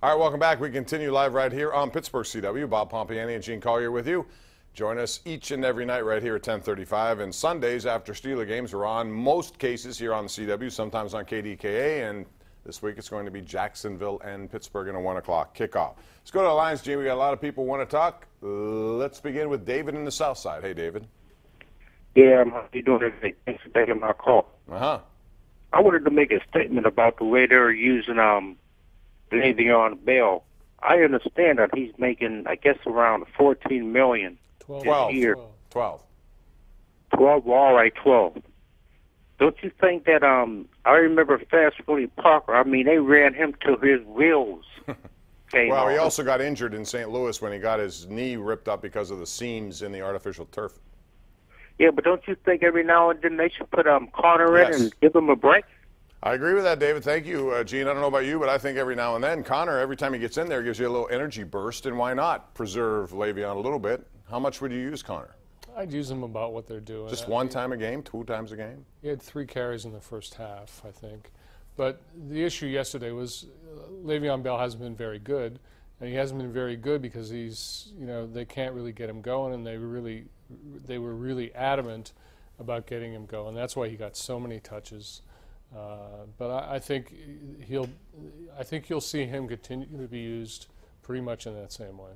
All right, welcome back. We continue live right here on Pittsburgh CW. Bob Pompeani and Gene Collier with you. Join us each and every night right here at 10:35. And Sundays after Steeler games are on most cases here on the CW, sometimes on KDKA. And this week it's going to be Jacksonville and Pittsburgh in a 1 o'clock kickoff. Let's go to the lines, Gene. We got a lot of people who want to talk. Let's begin with David in the South Side. Hey, David. Yeah, how you doing today? Thanks for taking my call. Uh-huh. I wanted to make a statement about the way they're using Le'Veon Bell. I understand that he's making, I guess, around $14 million this year. 12. 12, all right, 12. Don't you think that, I remember Fast Foodie Parker, I mean, they ran him till his wheels came Well, he off. also got injured in St. Louis when he got his knee ripped up because of the seams in the artificial turf. Yeah, but don't you think every now and then they should put Connor in and give him a break? I agree with that, David. Thank you, Gene. I don't know about you, but I think every now and then, Connor, every time he gets in there, gives you a little energy burst, and why not preserve Le'Veon a little bit? How much would you use Connor? I'd use them about what they're doing. Just one time a game, 2 times a game? He had 3 carries in the first half, I think. But the issue yesterday was Le'Veon Bell hasn't been very good, and he hasn't been very good because he's, they can't really get him going, and they were really adamant about getting him going. That's why he got so many touches. But I think you'll see him continue to be used pretty much in that same way.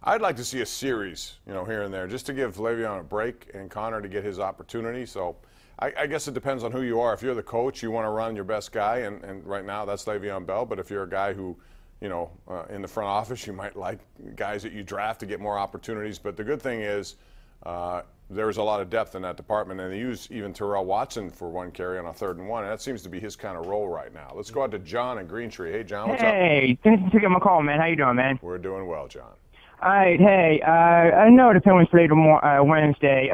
I'd like to see a series, here and there, just to give Le'Veon a break and Connor to get his opportunity. So I guess it depends on who you are. If you're the coach, you want to run your best guy, and right now that's Le'Veon Bell. But if you're a guy who, in the front office, you might like guys that you draft to get more opportunities. But the good thing is there's a lot of depth in that department, and they use even Terrell Watson for 1 carry on a 3rd and 1, and that seems to be his kind of role right now. Let's go out to John in Greentree. Hey, John, what's up? Hey, thanks for taking my call, man. How you doing, man? We're doing well, John. All right, hey, I know the Penguins play Wednesday,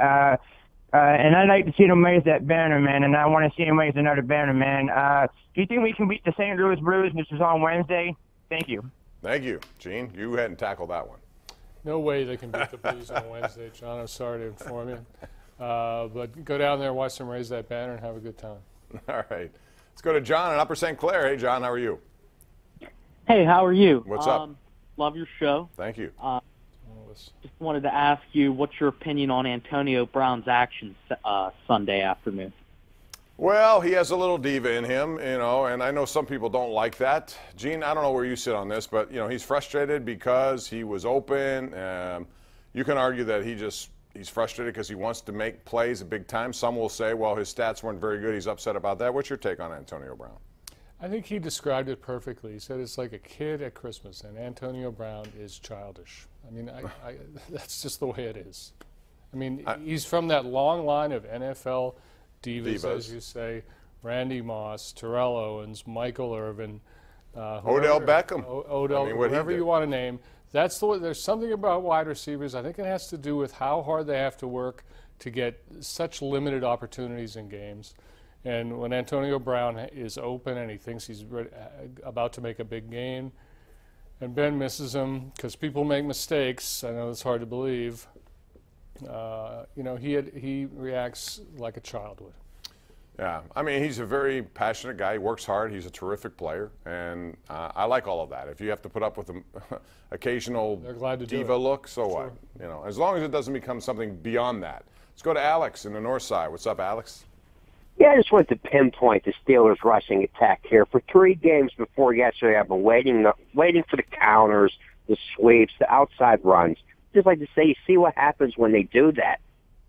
and I'd like to see them raise that banner, man, and I want to see them raise another banner, man. Do you think we can beat the St. Louis Blues, which is on Wednesday? Thank you. Thank you, Gene. You hadn't tackled that one. No way they can beat the Blues on Wednesday, John. I'm sorry to inform you. But go down there, watch them raise that banner, and have a good time. All right. Let's go to John in Upper St. Clair. Hey, John, how are you? Hey, how are you? What's up? Love your show. Thank you. Just wanted to ask you, what's your opinion on Antonio Brown's actions Sunday afternoon? Well, he has a little diva in him, and I know some people don't like that. Gene, I don't know where you sit on this, but, he's frustrated because he was open. You can argue that he's frustrated because he wants to make plays at big time. Some will say, well, his stats weren't very good. He's upset about that. What's your take on Antonio Brown? I think he described it perfectly. He said it's like a kid at Christmas, and Antonio Brown is childish. I mean, that's just the way it is. I mean, he's from that long line of NFL divas, as you say: Randy Moss, Terrell Owens, Michael Irvin, Odell Beckham, whoever you want to name. That's the way. There's something about wide receivers. I think it has to do with how hard they have to work to get such limited opportunities in games. And when Antonio Brown is open and he thinks he's about to make a big gain, and Ben misses him because people make mistakes. I know it's hard to believe. He reacts like a child would. Yeah, I mean, he's a very passionate guy. He works hard. He's a terrific player, and I like all of that. If you have to put up with an occasional diva look, so what? As long as it doesn't become something beyond that. Let's go to Alex in the North Side. What's up, Alex? Yeah, I just wanted to pinpoint the Steelers' rushing attack here. For 3 games before yesterday, I've been waiting for the counters, the sweeps, the outside runs. Just like to say, you see what happens when they do that.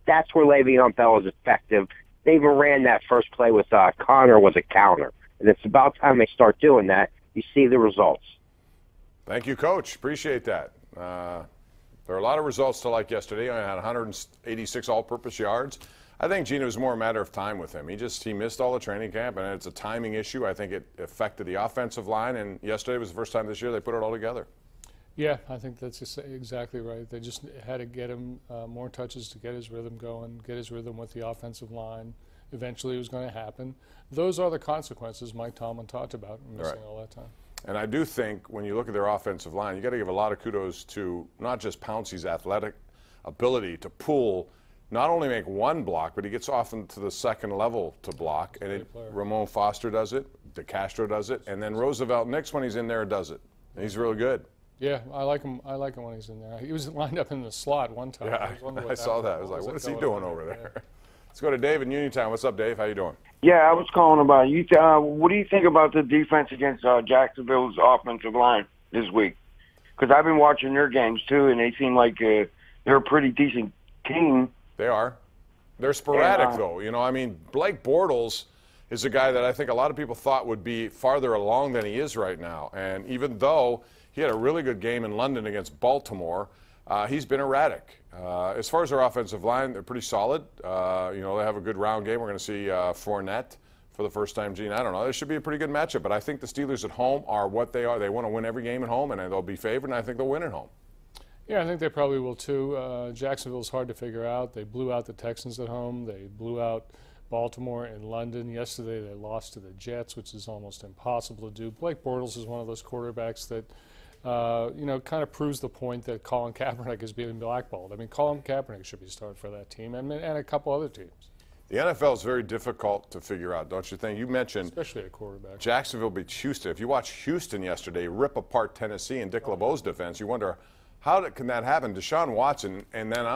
That's where Le'Veon Bell is effective. They even ran that first play with Connor was a counter. And it's about time they start doing that. You see the results. Thank you, Coach. Appreciate that. There are a lot of results to like yesterday. I had 186 all-purpose yards. I think, Gene, it was more a matter of time with him. He missed all the training camp, and it's a timing issue. I think it affected the offensive line, and yesterday was the first time this year they put it all together. Yeah, I think that's exactly right. They just had to get him more touches to get his rhythm going, get his rhythm with the offensive line. Eventually it was going to happen. Those are the consequences Mike Tomlin talked about, missing all that time. And I do think when you look at their offensive line, you got to give a lot of kudos to not just Pouncey's athletic ability to pull, not only make one block, but he gets off into the second level to block. And Ramon Foster does it, DeCastro does it, and then Roosevelt Nix, when he's in there, does it. He's really good. Yeah, I like him. I like him when he's in there. He was lined up in the slot one time. Yeah, I saw that. I was like, what is he doing over there? Yeah. Let's go to Dave in Uniontown. What's up, Dave? How you doing? Yeah, I was calling about you. What do you think about the defense against Jacksonville's offensive line this week? Because I've been watching their games too, and they seem like they're a pretty decent team. They are. They're sporadic, though. You know, I mean, Blake Bortles is a guy that I think a lot of people thought would be farther along than he is right now. And even though he had a really good game in London against Baltimore, he's been erratic. As far as their offensive line, they're pretty solid. You know, they have a good round game. We're going to see Fournette for the first time. Gene, I don't know. This should be a pretty good matchup. But I think the Steelers at home are what they are. They want to win every game at home, and they'll be favored, and I think they'll win at home. Yeah, I think they probably will too. Jacksonville's hard to figure out. They blew out the Texans at home. They blew out Baltimore in London. Yesterday they lost to the Jets, which is almost impossible to do. Blake Bortles is one of those quarterbacks that, you know, kind of proves the point that Colin Kaepernick is being blackballed. I mean, Colin Kaepernick should be started for that team and a couple other teams. The NFL is very difficult to figure out, don't you think? You mentioned especially a quarterback. Jacksonville beat Houston. If you watch Houston yesterday rip apart Tennessee and Dick LeBeau's defense, you wonder how can that happen? Deshaun Watson, and then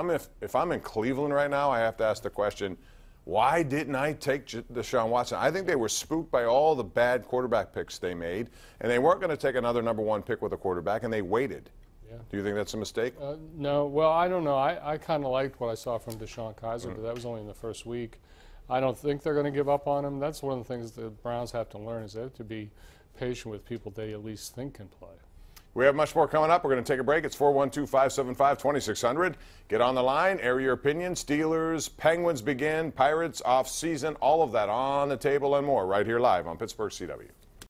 if I'm in Cleveland right now, I have to ask the question, why didn't I take Deshaun Watson? I think they were spooked by all the bad quarterback picks they made, and they weren't going to take another #1 pick with a quarterback, and they waited. Yeah. Do you think that's a mistake? No. Well, I don't know. I kind of liked what I saw from Deshaun Kaiser, but that was only in the first week. I don't think they're going to give up on him. That's one of the things the Browns have to learn is they have to be patient with people they at least think can play. We have much more coming up. We're going to take a break. It's 412-575-2600. Get on the line, air your opinion. Steelers, Penguins begin, Pirates off season, all of that on the table and more right here live on Pittsburgh CW.